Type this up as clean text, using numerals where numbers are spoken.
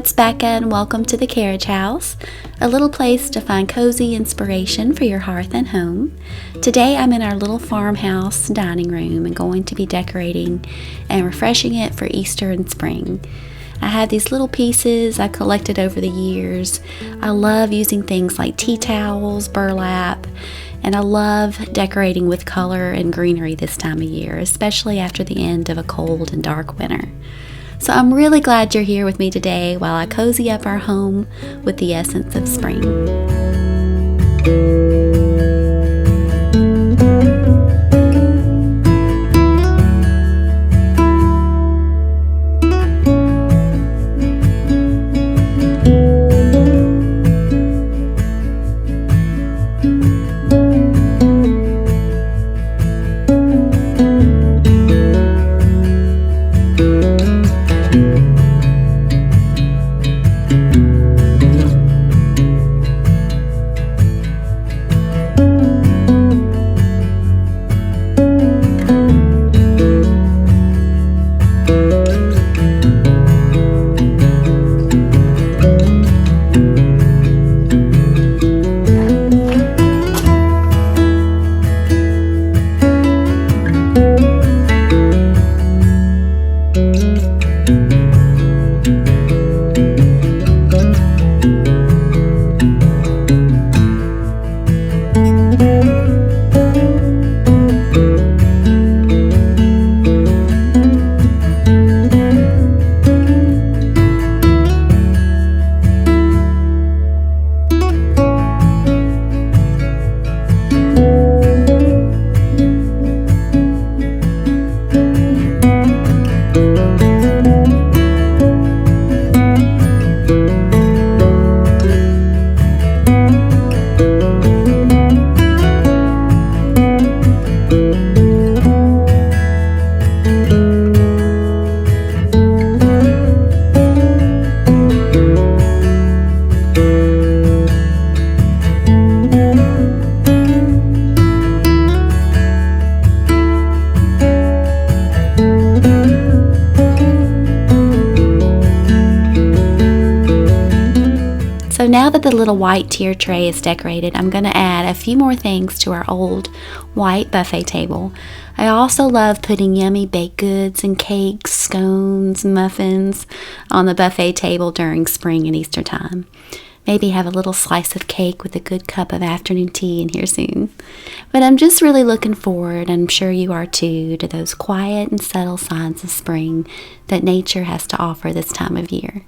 it's Bekah and welcome to the Carriage House, a little place to find cozy inspiration for your hearth and home. Today I'm in our little farmhouse dining room and going to be decorating and refreshing it for Easter and spring. I have these little pieces I collected over the years. I love using things like tea towels, burlap, and I love decorating with color and greenery this time of year, especially after the end of a cold and dark winter. So I'm really glad you're here with me today while I cozy up our home with the essence of spring. So now that the little white tier tray is decorated, I'm going to add a few more things to our old white buffet table. I also love putting yummy baked goods and cakes, scones, muffins on the buffet table during spring and Easter time. Maybe have a little slice of cake with a good cup of afternoon tea in here soon. But I'm just really looking forward, and I'm sure you are too, to those quiet and subtle signs of spring that nature has to offer this time of year.